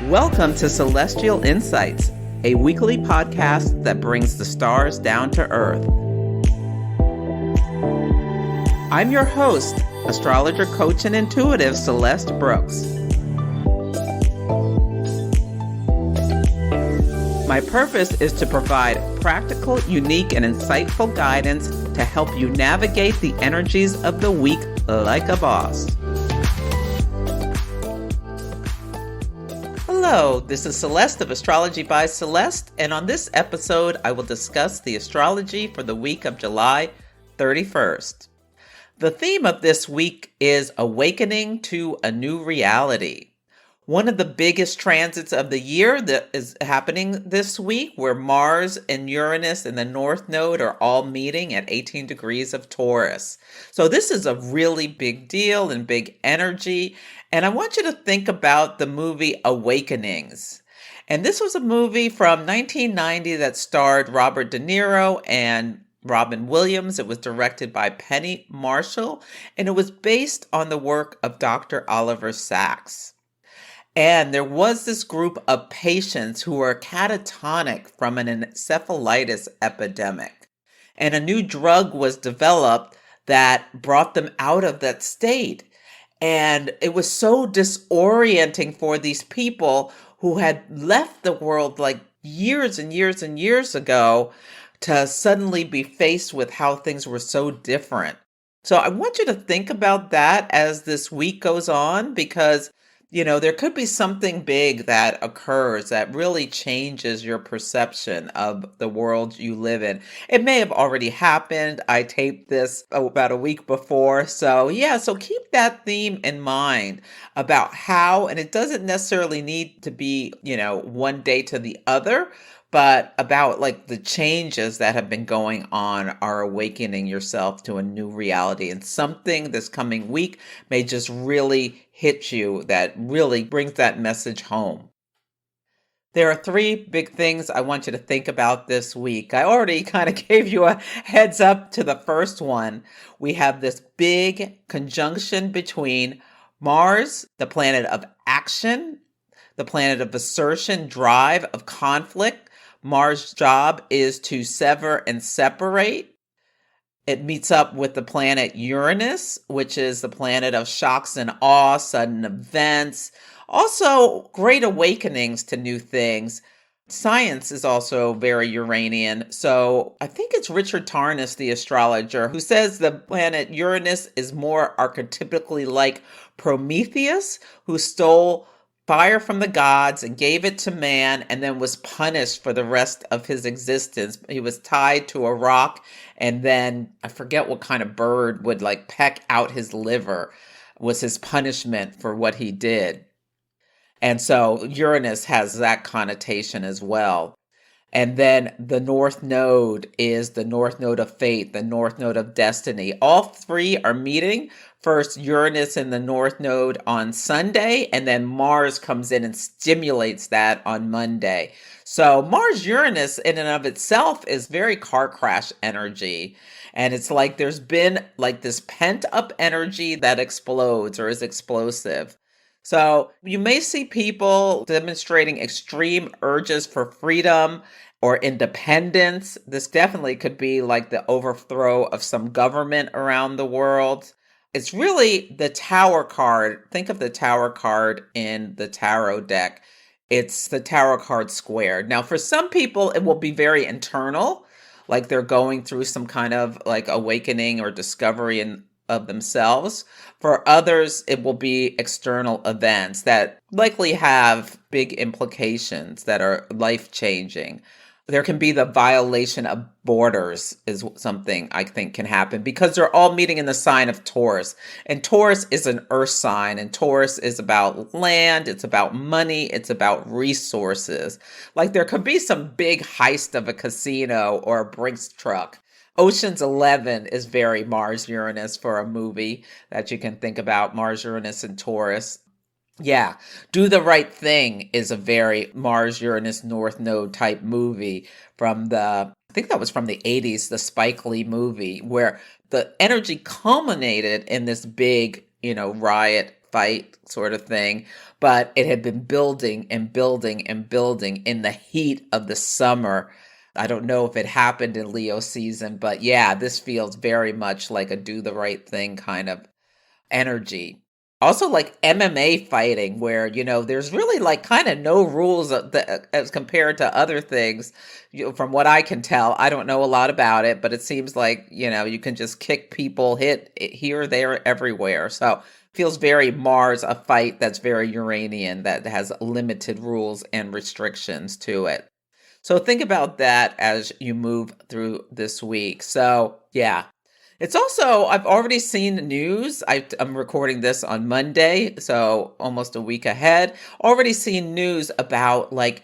Welcome to Celestial Insights, a weekly podcast that brings the stars down to earth. I'm your host, astrologer, coach, and intuitive Celeste Brooks. My purpose is to provide practical, unique, and insightful guidance to help you navigate the energies of the week like a boss. Hello, this is Celeste of Astrology by Celeste, and on this episode, I will discuss the astrology for the week of July 31st. The theme of this week is Awakening to a New Reality. One of the biggest transits of the year that is happening this week, where Mars and Uranus in the North Node are all meeting at 18 degrees of Taurus. So this is a really big deal and big energy. And I want you to think about the movie Awakenings. And this was a movie from 1990 that starred Robert DeNiro and Robin Williams. It was directed by Penny Marshall, and it was based on the work of Dr. Oliver Sacks. And there was this group of patients who were catatonic from an encephalitis epidemic. And a new drug was developed that brought them out of that state. And it was so disorienting for these people who had left the world like years and years and years ago to suddenly be faced with how things were so different. So I want you to think about that as this week goes on, because there could be something big that occurs that really changes your perception of the world you live in. It may have already happened. I taped this about a week before. So keep that theme in mind about how, and it doesn't necessarily need to be, one day to the other, but about like the changes that have been going on are awakening yourself to a new reality. And something this coming week may just really hit you that really brings that message home. There are three big things I want you to think about this week. I already kind of gave you a heads up to the first one. We have this big conjunction between Mars, the planet of action, the planet of assertion, drive, of conflict. Mars' job is to sever and separate. It meets up with the planet Uranus, which is the planet of shocks and awe, sudden events, also great awakenings to new things. Science is also very Uranian. So I think it's Richard Tarnas, the astrologer, who says the planet Uranus is more archetypically like Prometheus, who stole fire from the gods and gave it to man and then was punished for the rest of his existence. He was tied to a rock, and then I forget what kind of bird would peck out his liver was his punishment for what he did. And so Uranus has that connotation as well. And then the North Node is the North Node of fate, the North Node of destiny. All three are meeting. First, Uranus in the North Node on Sunday, and then Mars comes in and stimulates that on Monday. So Mars-Uranus in and of itself is very car crash energy. And it's like there's been this pent-up energy that explodes or is explosive. So you may see people demonstrating extreme urges for freedom or independence. This definitely could be like the overthrow of some government around the world. It's really the Tower card. Think of the Tower card in the tarot deck. It's the Tower card squared. Now, for some people, it will be very internal, like they're going through some kind of awakening or discovery of themselves. For others, it will be external events that likely have big implications that are life-changing. There can be the violation of borders is something I think can happen because they're all meeting in the sign of Taurus. And Taurus is an earth sign, and Taurus is about land, it's about money, it's about resources. There could be some big heist of a casino or a Brinks truck. Ocean's 11 is very Mars-Uranus for a movie that you can think about, Mars-Uranus and Taurus. Yeah, Do the Right Thing is a very Mars-Uranus North Node type movie from I think that was from the 80s, the Spike Lee movie, where the energy culminated in this big, riot fight sort of thing, but it had been building and building and building in the heat of the summer. I don't know if it happened in Leo season, but yeah, this feels very much like a do the right thing kind of energy. Also, like MMA fighting, where, there's really like kind of no rules as compared to other things. From what I can tell, I don't know a lot about it, but it seems like, you can just kick people, hit here, there, everywhere. So feels very Mars, a fight that's very Uranian, that has limited rules and restrictions to it. So think about that as you move through this week. So yeah. It's also, I've already seen news. I'm recording this on Monday, so almost a week ahead. Already seen news about like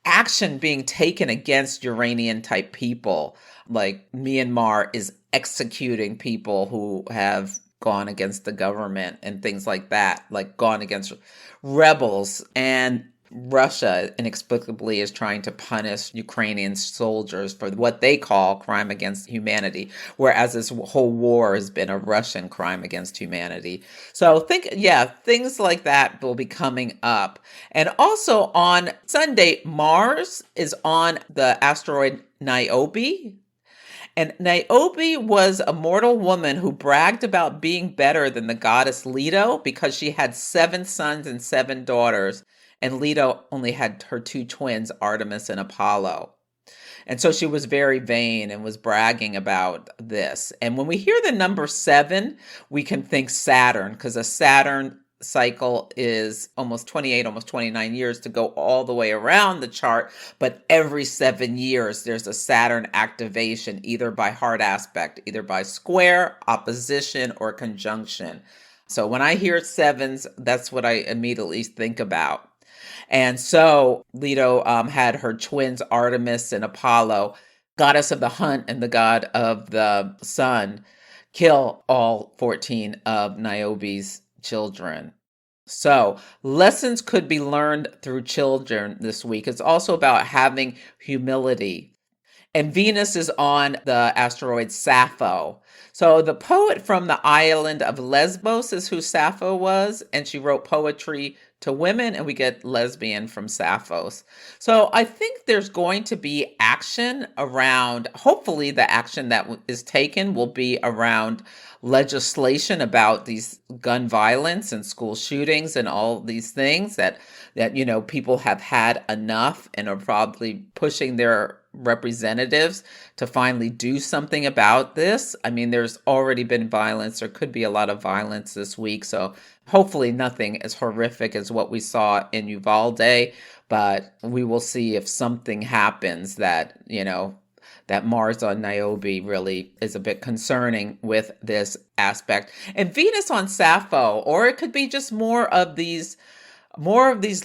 action being taken against Uranian type people. Like Myanmar is executing people who have gone against the government and things like that, like gone against rebels. And Russia inexplicably is trying to punish Ukrainian soldiers for what they call crime against humanity, whereas this whole war has been a Russian crime against humanity. So things like that will be coming up. And also on Sunday, Mars is on the asteroid Niobe. And Niobe was a mortal woman who bragged about being better than the goddess Leto because she had 7 sons and 7 daughters. And Leto only had her 2 twins, Artemis and Apollo. And so she was very vain and was bragging about this. And when we hear the number 7, we can think Saturn, because a Saturn cycle is almost 28, almost 29 years to go all the way around the chart. But every 7 years, there's a Saturn activation, either by hard aspect, either by square, opposition, or conjunction. So when I hear 7s, that's what I immediately think about. And so Leto had her twins, Artemis and Apollo, goddess of the hunt and the god of the sun, kill all 14 of Niobe's children. So lessons could be learned through children this week. It's also about having humility. And Venus is on the asteroid Sappho. So the poet from the island of Lesbos is who Sappho was, and she wrote poetry to women, and we get lesbian from Sappho's. So I think there's going to be action around, hopefully the action that is taken will be around legislation about these gun violence and school shootings and all these things that people have had enough and are probably pushing their representatives to finally do something about this. I mean, there's already been violence. There could be a lot of violence this week. So hopefully nothing as horrific as what we saw in Uvalde, but we will see if something happens that, that Mars on Niobe really is a bit concerning with this aspect. And Venus on Sappho, or it could be just more of these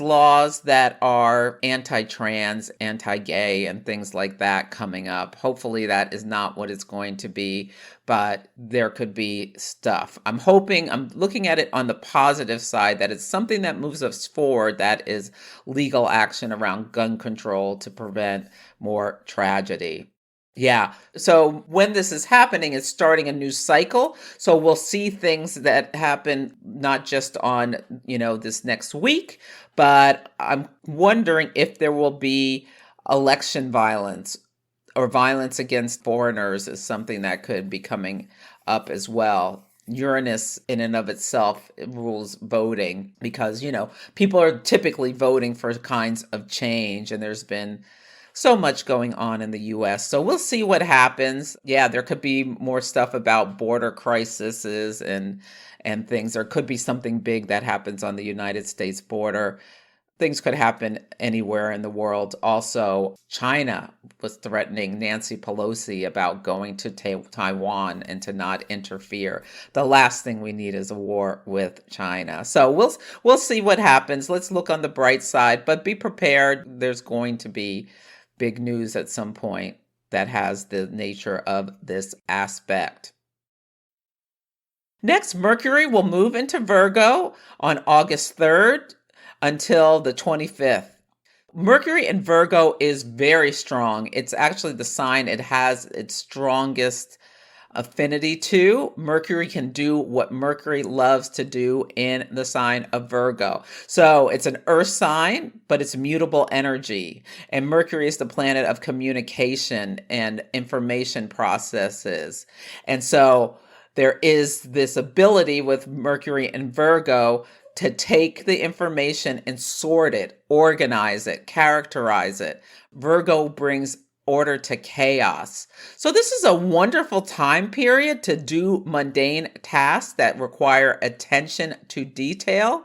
laws that are anti-trans, anti-gay, and things like that coming up. Hopefully that is not what it's going to be, but there could be stuff. I'm looking at it on the positive side, that it's something that moves us forward, that is legal action around gun control to prevent more tragedy. Yeah. So when this is happening, it's starting a new cycle. So we'll see things that happen not just on, this next week, but I'm wondering if there will be election violence or violence against foreigners is something that could be coming up as well. Uranus in and of itself rules voting because, people are typically voting for kinds of change, and there's been so much going on in the U.S. So we'll see what happens. Yeah, there could be more stuff about border crises and things. There could be something big that happens on the United States border. Things could happen anywhere in the world. Also, China was threatening Nancy Pelosi about going to Taiwan and to not interfere. The last thing we need is a war with China. So we'll see what happens. Let's look on the bright side, but be prepared. There's going to be big news at some point that has the nature of this aspect. Next, Mercury will move into Virgo on August 3rd until the 25th. Mercury in Virgo is very strong. It's actually the sign it has its strongest affinity to. Mercury can do what Mercury loves to do in the sign of Virgo. So it's an earth sign, but it's mutable energy. And Mercury is the planet of communication and information processes. And so there is this ability with Mercury and Virgo to take the information and sort it, organize it, characterize it. Virgo brings order to chaos. So this is a wonderful time period to do mundane tasks that require attention to detail.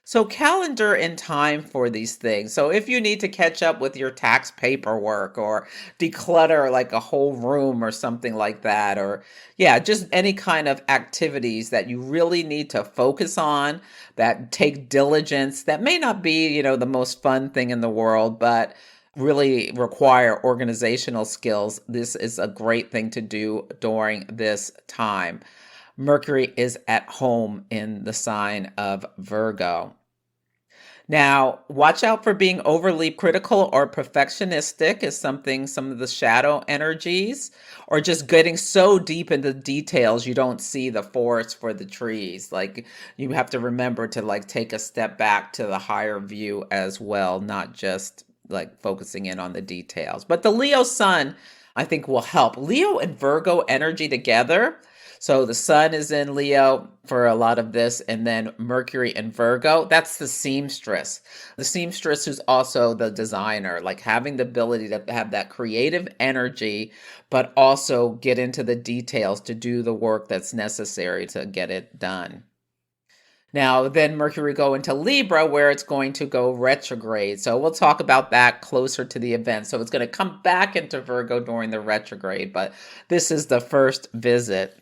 So calendar in time for these things. So if you need to catch up with your tax paperwork or declutter like a whole room or something like that, or yeah, just any kind of activities that you really need to focus on that take diligence, that may not be, the most fun thing in the world, but really require organizational skills. This is a great thing to do during this time. Mercury is at home in the sign of Virgo. Now, watch out for being overly critical or perfectionistic is some of the shadow energies, or just getting so deep into the details you don't see the forest for the trees. Like you have to remember to take a step back to the higher view as well, not just focusing in on the details. But the Leo sun, I think, will help. Leo and Virgo energy together. So the sun is in Leo for a lot of this, and then Mercury and Virgo, that's the seamstress. The seamstress who's also the designer, having the ability to have that creative energy, but also get into the details to do the work that's necessary to get it done. Now, then Mercury go into Libra, where it's going to go retrograde. So we'll talk about that closer to the event. So it's going to come back into Virgo during the retrograde, but this is the first visit.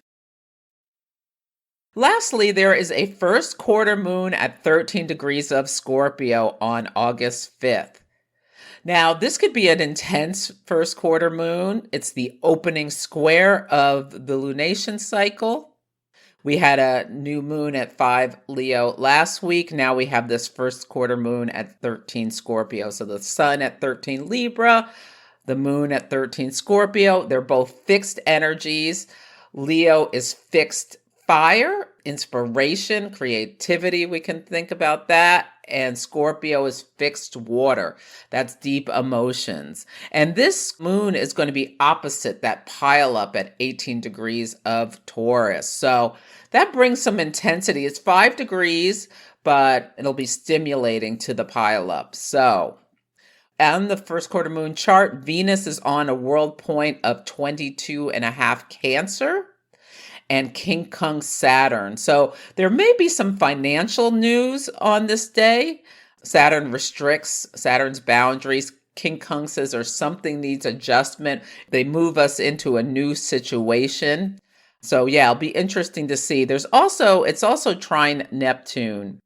Lastly, there is a first quarter moon at 13 degrees of Scorpio on August 5th. Now, this could be an intense first quarter moon. It's the opening square of the lunation cycle. We had a new moon at 5 Leo last week. Now we have this first quarter moon at 13 Scorpio. So the sun at 13 Libra, the moon at 13 Scorpio. They're both fixed energies. Leo is fixed fire, inspiration, creativity. We can think about that. And Scorpio is fixed water. That's deep emotions. And this moon is going to be opposite that Pileup at 18 degrees of Taurus. So that brings some intensity. It's 5 degrees, but it'll be stimulating to the Pileup. So on the first quarter moon chart, Venus is on a world point of 22.5 Cancer. And quincunx Saturn. So there may be some financial news on this day. Saturn restricts Saturn's boundaries. Quincunxes or something needs adjustment. They move us into a new situation. So yeah, it'll be interesting to see. It's also trine Neptune.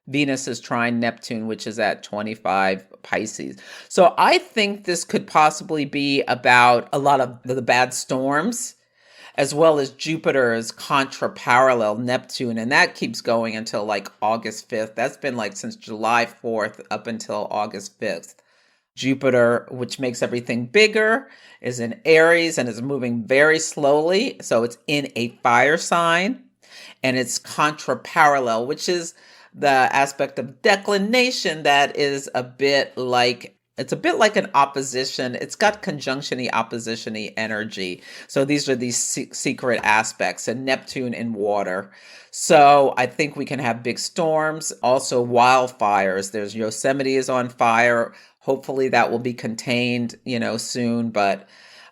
Venus is trine Neptune, which is at 25 Pisces. So I think this could possibly be about a lot of the bad storms, as well as Jupiter's contraparallel Neptune. And that keeps going until August 5th. That's been since July 4th up until August 5th. Jupiter, which makes everything bigger, is in Aries and is moving very slowly. So it's in a fire sign. And it's contraparallel, which is the aspect of declination that is a bit like an opposition. It's got conjunction-y, opposition-y energy. So these are these secret aspects, and Neptune in water. So I think we can have big storms, also wildfires. There's Yosemite is on fire. Hopefully that will be contained, soon, but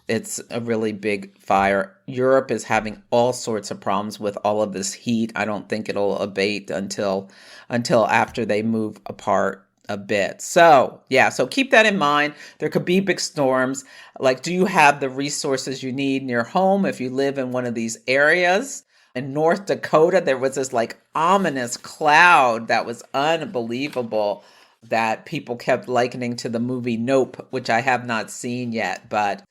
it's a really big fire. Europe is having all sorts of problems with all of this heat. I don't think it'll abate until after they move apart a bit. So keep that in mind. There could be big storms. Do you have the resources you need in your home if you live in one of these areas? In North Dakota, there was this ominous cloud that was unbelievable that people kept likening to the movie Nope, which I have not seen yet, but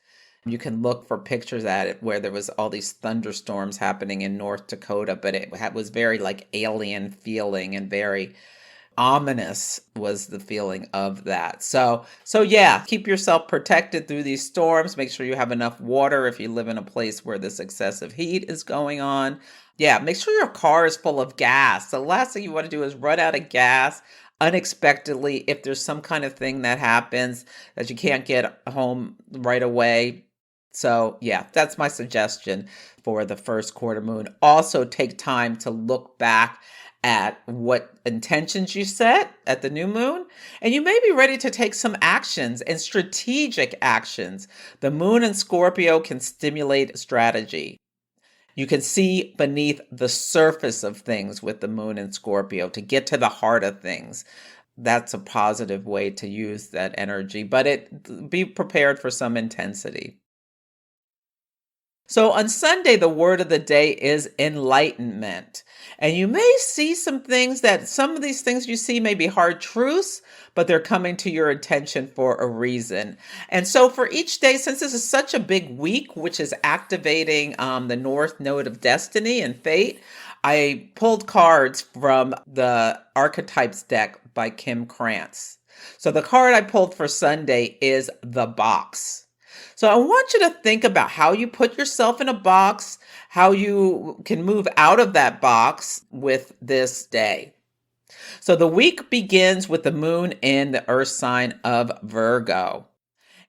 you can look for pictures at it where there was all these thunderstorms happening in North Dakota, but it was very alien feeling and very ominous was the feeling of that. So yeah, keep yourself protected through these storms. Make sure you have enough water if you live in a place where this excessive heat is going on. Yeah, make sure your car is full of gas. The last thing you want to do is run out of gas unexpectedly if there's some kind of thing that happens that you can't get home right away. So yeah, that's my suggestion for the first quarter moon. Also take time to look back at what intentions you set at the new moon, and you may be ready to take some actions and strategic actions. The moon in Scorpio can stimulate strategy. You can see beneath the surface of things with the moon in Scorpio to get to the heart of things. That's a positive way to use that energy, but be prepared for some intensity. So on Sunday, the word of the day is enlightenment. And you may see some of these things you see may be hard truths, but they're coming to your attention for a reason. And so for each day, since this is such a big week, which is activating the North Node of Destiny and Fate, I pulled cards from the Archetypes deck by quincunx. So the card I pulled for Sunday is the box. So I want you to think about how you put yourself in a box, how you can move out of that box with this day. So the week begins with the moon in the earth sign of Virgo.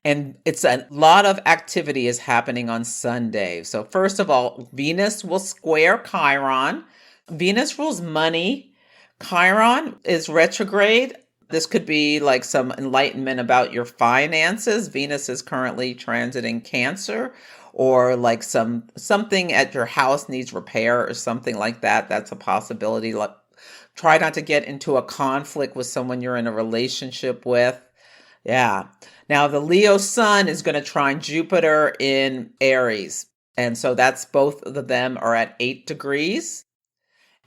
And it's a lot of activity is happening on Sunday. So first of all, Venus will square Chiron. Venus rules money. Chiron is retrograde. This could be like some enlightenment about your finances. Venus is currently transiting Cancer, or like something at your house needs repair or something like that. That's a possibility. Try not to get into a conflict with someone you're in a relationship with. Yeah. Now the Leo sun is going to trine Jupiter in Aries. And so that's both of them are at 8 degrees.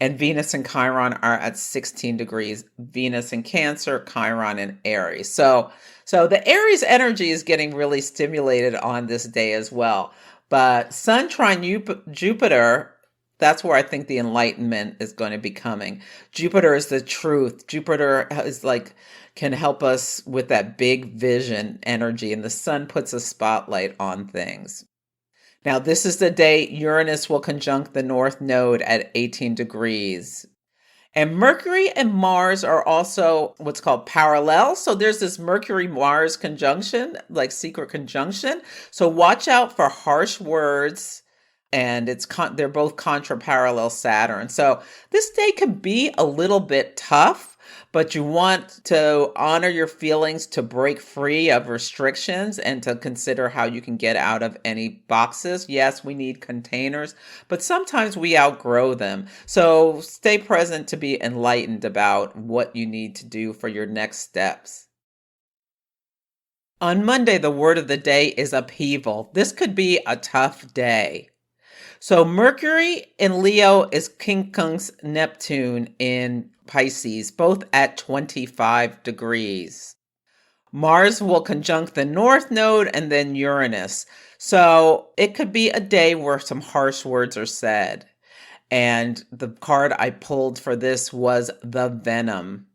And Venus and Chiron are at 16 degrees. Venus in Cancer, Chiron in Aries. So the Aries energy is getting really stimulated on this day as well. But Sun trine Jupiter, that's where I think the enlightenment is going to be coming. Jupiter is the truth. Jupiter is can help us with that big vision energy, and the sun puts a spotlight on things. Now, this is the day Uranus will conjunct the North Node at 18 degrees. And Mercury and Mars are also what's called parallel. So there's this Mercury-Mars conjunction, like secret conjunction. So watch out for harsh words. And they're both contraparallel Saturn. So this day can be a little bit tough, but you want to honor your feelings, to break free of restrictions, and to consider how you can get out of any boxes. Yes, we need containers, but sometimes we outgrow them. So stay present to be enlightened about what you need to do for your next steps. On Monday, the word of the day is upheaval. This could be a tough day. So Mercury in Leo is quincunx Neptune in Pisces, both at 25 degrees. Mars will conjunct the North Node and then Uranus. So it could be a day where some harsh words are said. And the card I pulled for this was the VENOM.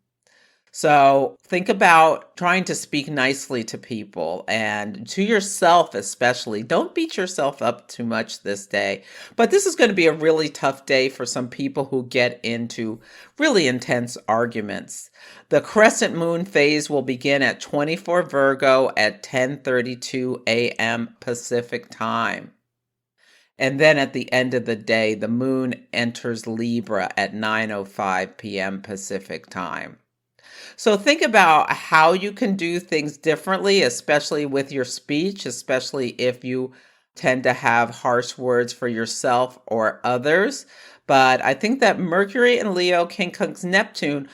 So think about trying to speak nicely to people and to yourself especially. Don't beat yourself up too much this day. But this is going to be a really tough day for some people who get into really intense arguments. The crescent moon phase will begin at 24 Virgo at 10:32 a.m. Pacific time. And then at the end of the day, the moon enters Libra at 9:05 p.m. Pacific time. So think about how you can do things differently, especially with your speech, especially if you tend to have harsh words for yourself or others. But I think that Mercury and Leo, quincunx Neptune,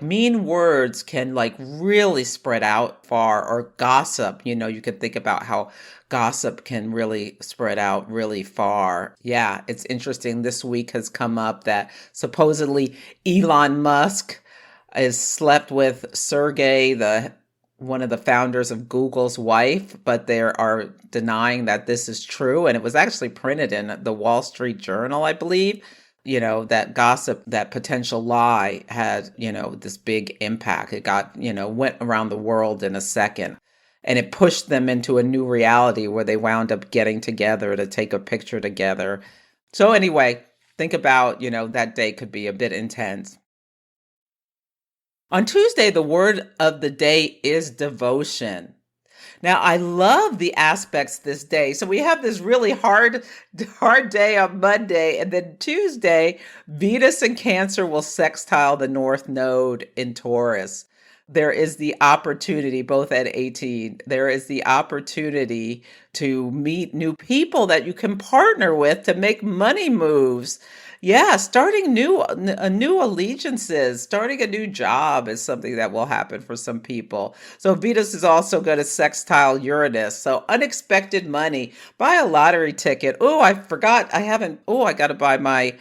mean words can really spread out far, or gossip. You could think about how gossip can really spread out really far. Yeah, it's interesting. This week has come up that supposedly Elon Musk is slept with Sergey, one of the founders of Google's wife, but they are denying that this is true. And it was actually printed in the Wall Street Journal, I believe. that gossip, that potential lie had, this big impact. It got, went around the world in a second. And it pushed them into a new reality where they wound up getting together to take a picture together. So anyway, think about, that day could be a bit intense. On Tuesday, the word of the day is devotion. Now, I love the aspects this day. So we have this really hard day on Monday, and then Tuesday, Venus in Cancer will sextile the North Node in Taurus. There is the opportunity, both at 18, there is the opportunity to meet new people that you can partner with to make money moves. Yeah, starting new allegiances, starting a new job is something that will happen for some people. So Venus is also going to sextile Uranus. So unexpected money. Buy a lottery ticket. Oh, I forgot. I haven't. Oh, I got to buy my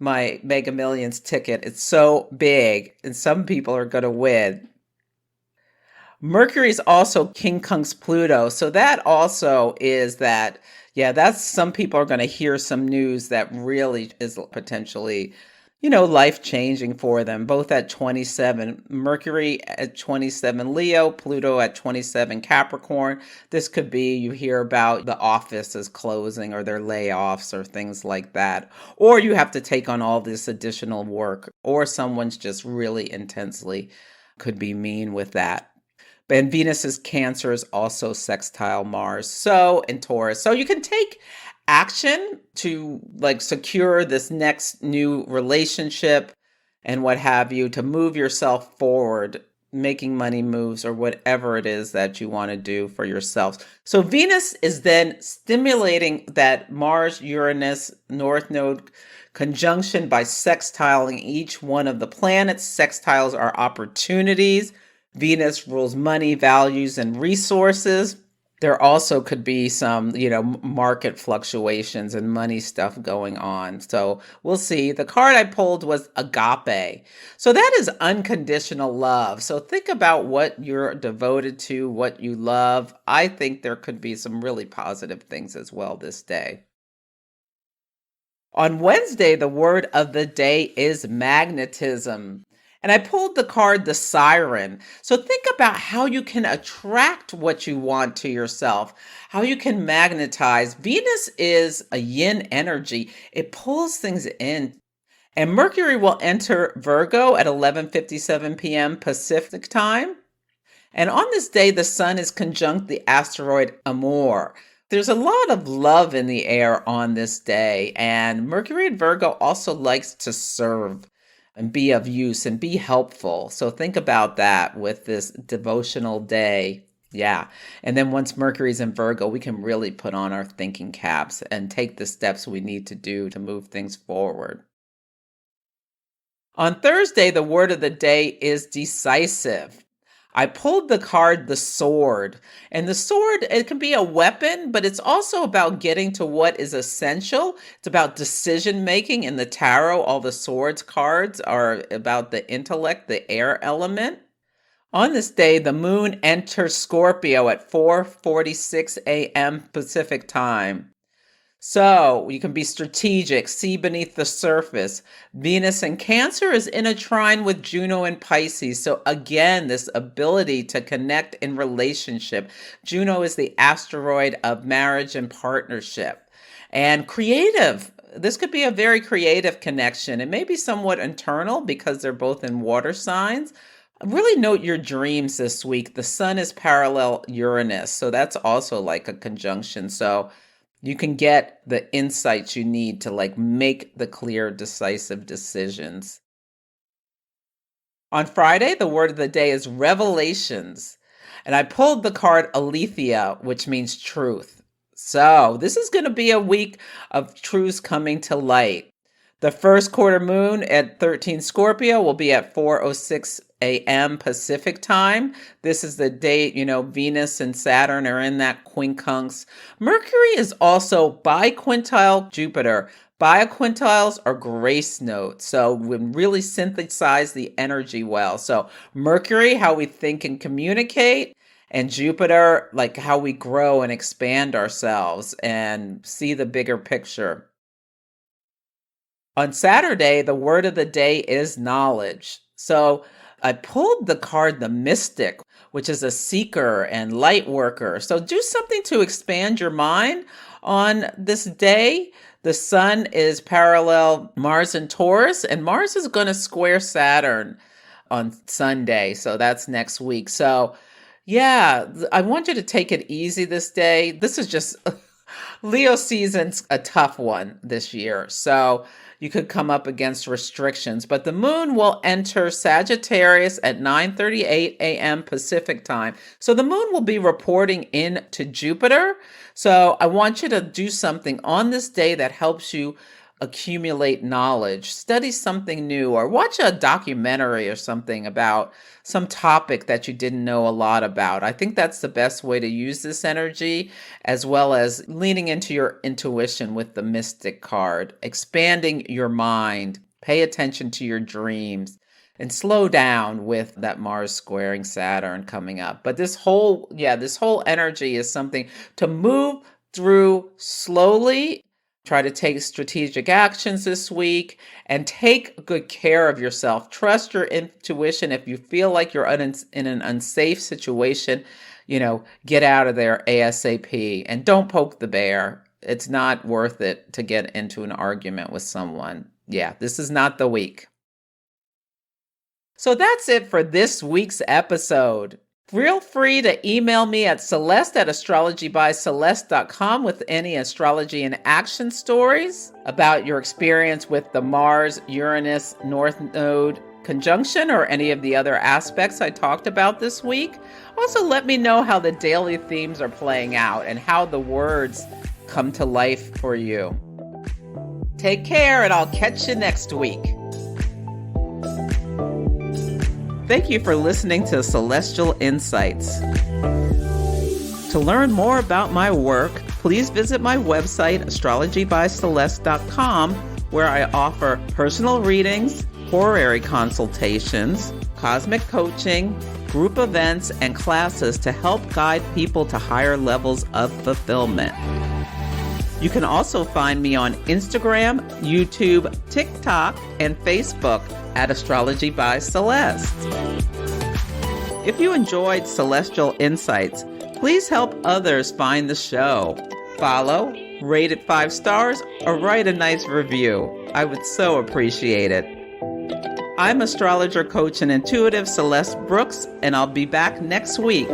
Mega Millions ticket. It's so big, and some people are going to win. Mercury is also quincunx Pluto. So that also is that, yeah, that's some people are going to hear some news that really is potentially, life changing for them, both at 27, Mercury at 27 Leo, Pluto at 27 Capricorn. This could be you hear about the office is closing or their layoffs or things like that. Or you have to take on all this additional work, or someone's just really intensely could be mean with that. And Venus's Cancer is also sextile Mars. So in Taurus. So you can take action to secure this next new relationship and what have you, to move yourself forward, making money moves or whatever it is that you want to do for yourselves. So Venus is then stimulating that Mars Uranus North Node conjunction by sextiling each one of the planets. Sextiles are opportunities. Venus rules money, values, and resources. There also could be some, market fluctuations and money stuff going on. So we'll see. The card I pulled was agape. So that is unconditional love. So think about what you're devoted to, what you love. I think there could be some really positive things as well this day. On Wednesday, the word of the day is magnetism. And I pulled the card, the Siren. So think about how you can attract what you want to yourself, how you can magnetize. Venus is a yin energy. It pulls things in. And Mercury will enter Virgo at 11:57 p.m. Pacific time. And on this day, the sun is conjunct the asteroid Amor. There's a lot of love in the air on this day. And Mercury in Virgo also likes to serve and be of use and be helpful. So think about that with this devotional day. Yeah. And then once Mercury's in Virgo, we can really put on our thinking caps and take the steps we need to do to move things forward. On Thursday, the word of the day is decisive. I pulled the card, the sword. And the sword, it can be a weapon, but it's also about getting to what is essential. It's about decision making. In the tarot, all the swords cards are about the intellect, the air element. On this day, the moon enters Scorpio at 4:46 a.m. Pacific time. So you can be strategic, see beneath the surface. Venus in Cancer is in a trine with Juno in Pisces. So again, this ability to connect in relationship. Juno is the asteroid of marriage and partnership. And creative. This could be a very creative connection. It may be somewhat internal because they're both in water signs. Really note your dreams this week. The sun is parallel Uranus. So that's also like a conjunction. So you can get the insights you need to make the clear, decisive decisions. On Friday, the word of the day is revelations. And I pulled the card Aletheia, which means truth. So this is going to be a week of truths coming to light. The first quarter moon at 13 Scorpio will be at 4:06 a.m. Pacific time. This is the date, Venus and Saturn are in that quincunx. Mercury is also biquintile Jupiter. Biquintiles are grace notes, so we really synthesize the energy well. So Mercury, how we think and communicate, and Jupiter, like how we grow and expand ourselves and see the bigger picture. On Saturday, the word of the day is knowledge. So I pulled the card, the Mystic, which is a seeker and light worker. So do something to expand your mind on this day. The sun is parallel Mars and Taurus, and Mars is going to square Saturn on Sunday. So that's next week. So yeah, I want you to take it easy this day. This is just Leo season's a tough one this year. So you could come up against restrictions, but the moon will enter Sagittarius at 9:38 a.m. Pacific time. So the moon will be reporting in to Jupiter. So I want you to do something on this day that helps you accumulate knowledge, study something new, or watch a documentary or something about some topic that you didn't know a lot about. I think that's the best way to use this energy, as well as leaning into your intuition with the Mystic card, expanding your mind, pay attention to your dreams, and slow down with that Mars squaring Saturn coming up. But this whole energy is something to move through slowly. Try to take strategic actions this week and take good care of yourself. Trust your intuition. If you feel like you're in an unsafe situation, get out of there ASAP and don't poke the bear. It's not worth it to get into an argument with someone. Yeah, this is not the week. So that's it for this week's episode. Feel free to email me at celeste@astrologybyceleste.com with any astrology and action stories about your experience with the Mars-Uranus North Node conjunction or any of the other aspects I talked about this week. Also, let me know how the daily themes are playing out and how the words come to life for you. Take care, and I'll catch you next week. Thank you for listening to Celestial Insights. To learn more about my work, please visit my website, astrologybyceleste.com, where I offer personal readings, horary consultations, cosmic coaching, group events, and classes to help guide people to higher levels of fulfillment. You can also find me on Instagram, YouTube, TikTok, and Facebook at Astrology by Celeste. If you enjoyed Celestial Insights, please help others find the show. Follow, rate it 5 stars, or write a nice review. I would so appreciate it. I'm astrologer, coach, and intuitive Celeste Brooks, and I'll be back next week.